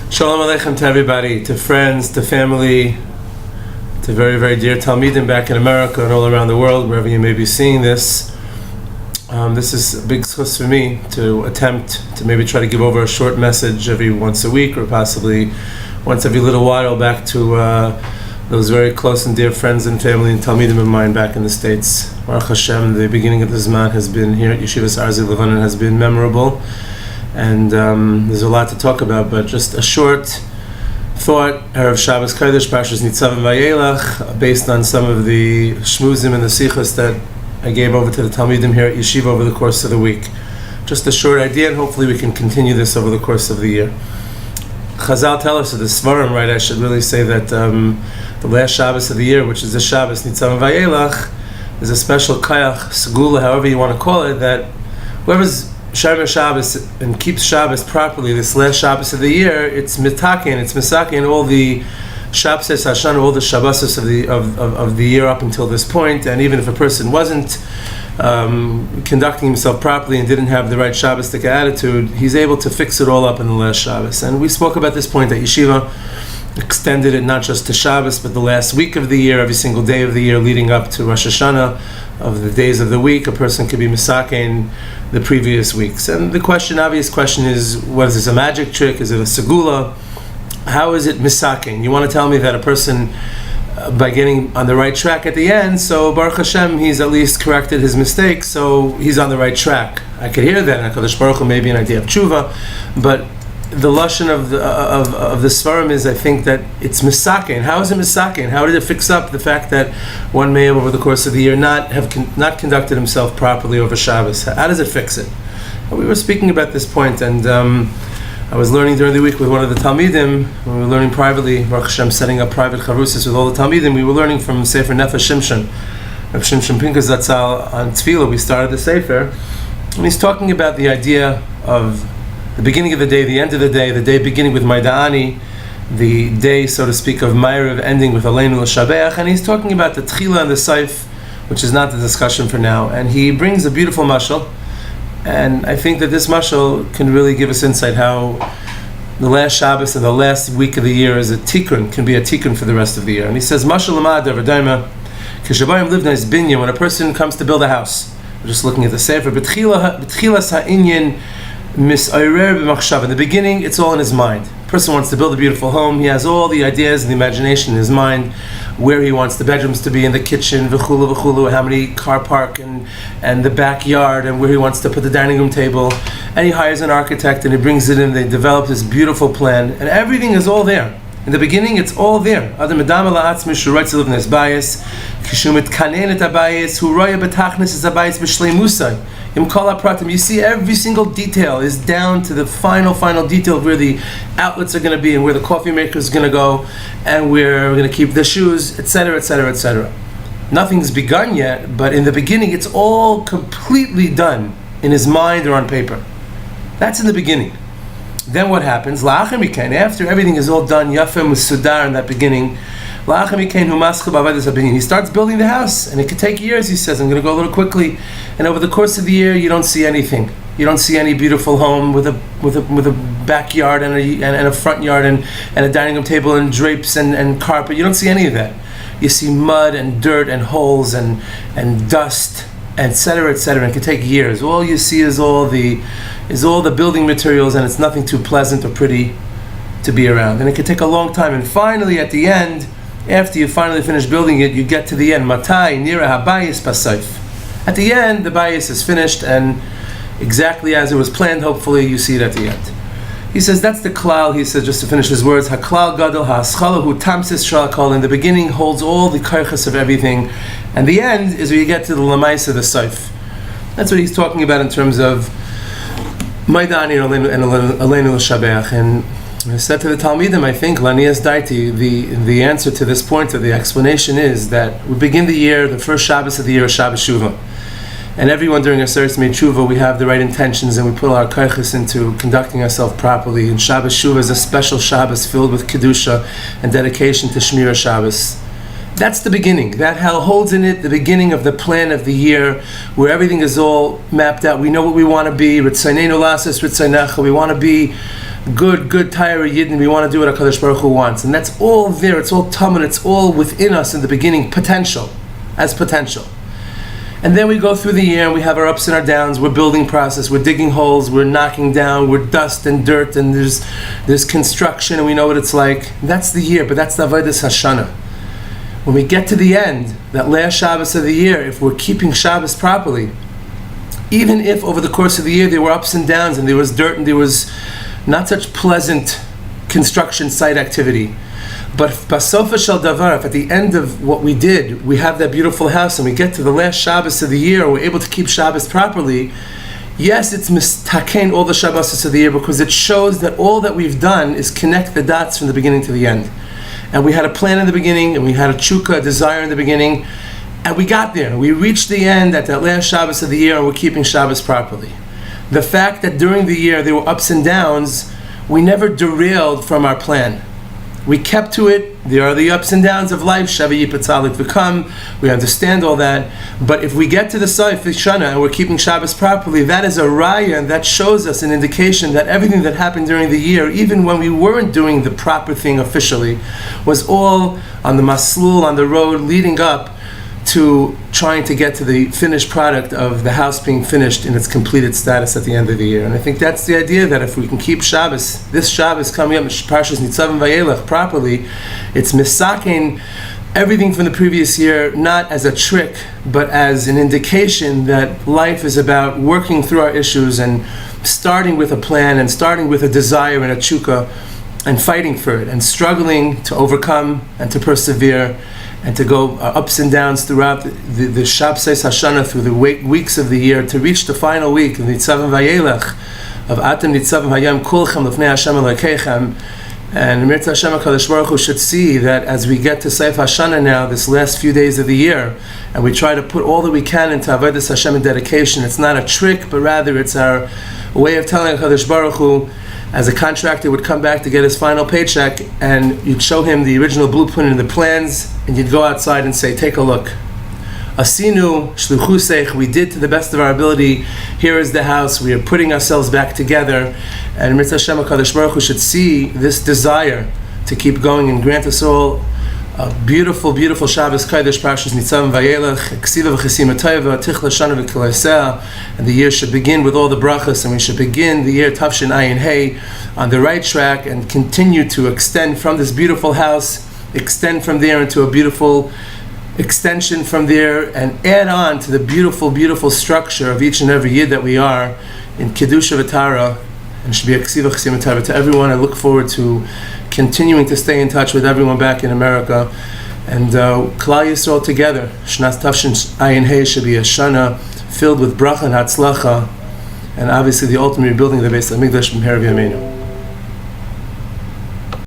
Shalom Aleichem to everybody, to friends, to family, to very, very dear Talmidim back in America and all around the world, wherever you may be seeing this. This is a big sichos for me to attempt to maybe try to give over a short message every once a week or possibly once every little while back to those very close and dear friends and family and Talmidim of mine back in the States. Baruch Hashem, the beginning of the Zman has been here at Yeshivas Arzei, Levanon has been memorable. And there's a lot to talk about, but just a short thought, Erev Shabbos Kodesh, Parshas Nitzavim VaYailech, based on some of the shmuzim and the sichos that I gave over to the Talmidim here at Yeshiva over the course of the week. Just a short idea, and hopefully we can continue this over the course of the year. Chazal tell us, or the Svarim, right, I should really say that the last Shabbos of the year, which is the Shabbos Nitzavim VaYailech, is a special kayach, segula, however you want to call it, that whoever's Shemesh Shabbos and keeps Shabbos properly, this last Shabbos of the year, it's mitaken, it's misaken, all the Shabbos Hashan, all the Shabbos of the year up until this point. And even if a person wasn't conducting himself properly and didn't have the right Shabbostic attitude, he's able to fix it all up in the last Shabbos. And we spoke about this point at Yeshiva, extended it not just to Shabbos, but the last week of the year, every single day of the year leading up to Rosh Hashanah, of the days of the week, a person could be misaken the previous weeks. And the obvious question is, what is this, a magic trick? Is it a segula? How is it misaken? You want to tell me that a person, by getting on the right track at the end, so Baruch Hashem, he's at least corrected his mistakes, so he's on the right track. I could hear that, and HaKadosh Baruch Hu may be an idea of tshuva, but the lashon of the Svarim is, I think, that it's misaken. How is it misaken? How did it fix up the fact that one may have, over the course of the year, not not conducted himself properly over Shabbos? How does it fix it? We were speaking about this point, and I was learning during the week with one of the Talmidim. We were learning privately, Baruch Hashem, setting up private charusis with all the Talmidim. We were learning from Sefer Nefesh Shimshon, Rav Shimshon Pinkus Zatzal on Tefillah. We started the Sefer, and he's talking about the idea of the beginning of the day, the end of the day beginning with Maida'ani, the day, so to speak, of Ma'ariv ending with Aleinu L'Shabeach, and he's talking about the Tchila and the Saif, which is not the discussion for now. And he brings a beautiful mashal, and I think that this mashal can really give us insight how the last Shabbos and the last week of the year is a tikkun, can be a tikkun for the rest of the year. And he says, Mashal Lamad Avadaima, Kishabayim Livna is Binya, when a person comes to build a house. We're just looking at the Sefer, B'tchilas ha'inyin misayrer b'machshav. In the beginning, it's all in his mind. A person wants to build a beautiful home. He has all the ideas and the imagination in his mind, where he wants the bedrooms to be, in the kitchen, v'chulu v'chulu, how many car park and the backyard, and where he wants to put the dining room table. And he hires an architect and he brings it in. They develop this beautiful plan, and everything is all there. In the beginning, it's all there. Adam Adam la'atzmi shuraytz live in his bias, kishumit kanen et abayis, hu roya betachnis is abayis b'shleimusai. You see every single detail is down to the final detail of where the outlets are going to be and where the coffee maker is going to go and where we're going to keep the shoes, etc., etc., etc. Nothing's begun yet, but in the beginning it's all completely done in his mind or on paper. That's in the beginning. Then what happens? After everything is all done, Yafem Sudar in that beginning, he starts building the house, and it could take years. He says, I'm going to go a little quickly, and over the course of the year you don't see anything. You don't see any beautiful home with a backyard and a front yard and a dining room table and drapes and carpet. You don't see any of that. You see mud and dirt and holes and dust, etc., etc. And it could take years. All you see is all the building materials, and it's nothing too pleasant or pretty to be around. And it could take a long time. And finally, at the end, after you finally finish building it, you get to the end. Matai nira habayis basayf. At the end, the bayis is finished, and exactly as it was planned, hopefully you see it at the end. He says that's the klal. He says, just to finish his words, haklal gadol ha'aschala hu tamsis shalakol. In the beginning holds all the karchas of everything, and the end is where you get to the lamais of the saif. That's what he's talking about in terms of Maidani and Aleinu L'Shabeach. And I said to the Talmidim, I think, Lanias Daiti, the answer to this point, or the explanation is that we begin the year, the first Shabbos of the year is Shabbos Shuvah. And everyone during our service made Shuvah, we have the right intentions and we put our karchas into conducting ourselves properly. And Shabbos Shuvah is a special Shabbos filled with Kedusha and dedication to Shmira Shabbos. That's the beginning. That hell holds in it the beginning of the plan of the year, where everything is all mapped out. We know what we want to be. We want to be good Torah Yidden. We want to do what HaKadosh Baruch Hu wants. And that's all there. It's all Taman. It's all within us in the beginning, potential. And then we go through the year and we have our ups and our downs. We're building process. We're digging holes. We're knocking down. We're dust and dirt. And there's construction and we know what it's like. That's the year, but that's the Avodas Hashanah. When we get to the end, that last Shabbos of the year, if we're keeping Shabbos properly, even if over the course of the year there were ups and downs and there was dirt and there was not such pleasant construction site activity, but basofa shel davar, if at the end of what we did, we have that beautiful house and we get to the last Shabbos of the year and we're able to keep Shabbos properly, yes, it's mistaken all the Shabbos of the year because it shows that all that we've done is connect the dots from the beginning to the end. And we had a plan in the beginning, and we had a chukka, a desire in the beginning, and we got there. We reached the end at that last Shabbos of the year, and we're keeping Shabbos properly. The fact that during the year there were ups and downs, we never derailed from our plan. We kept to it. There are the ups and downs of life. Shavi yipatzalik v'kam. We understand all that. But if we get to the Saif Shana and we're keeping Shabbos properly, that is a raya, and that shows us an indication that everything that happened during the year, even when we weren't doing the proper thing officially, was all on the maslul, on the road leading up to trying to get to the finished product of the house being finished in its completed status at the end of the year. And I think that's the idea, that if we can keep Shabbos, this Shabbos coming up, Parshas Nitzavim VaYailech, properly, it's misaken everything from the previous year, not as a trick, but as an indication that life is about working through our issues and starting with a plan and starting with a desire and a chukka and fighting for it and struggling to overcome and to persevere and to go ups and downs throughout the Shabbos Hashanah, through the weeks of the year, to reach the final week of Nitzavim VaYailech, of Atem Nitzavim Hayam Kulchem Lefnei Hashem Elokeichem. And Mirza Hashem HaKadosh Baruch Hu should see that as we get to Seif Hashanah now, this last few days of the year, and we try to put all that we can into Avodas Hashem and dedication, it's not a trick, but rather it's our way of telling HaKadosh Baruch Hu, as a contractor would come back to get his final paycheck, and you'd show him the original blueprint and the plans, and you'd go outside and say, take a look. Asinu shluchusech, we did to the best of our ability. Here is the house. We are putting ourselves back together. And Mirza Hashem HaKadosh Baruch Hu should see this desire to keep going and grant us all a beautiful, beautiful Shabbos Kodesh, Parshas Nitzavim VaYailech, Ksiva v'chesima tova, tichla shana v'kilaiseh, and the year should begin with all the brachas, and we should begin the year Tafshin Ayin Hey on the right track and continue to extend from this beautiful house, extend from there into a beautiful extension from there, and add on to the beautiful, beautiful structure of each and every yid that we are in Kedusha v'Tara, and should be a Ksiva v'chesima tova to everyone. I look forward to continuing to stay in touch with everyone back in America, and Klal Yisrael together. Shnas Tafshin Ayin Hey should be a Shana filled with bracha and hatzlacha, and obviously the ultimate rebuilding of the Beit HaMikdash b'mehera v'yameinu.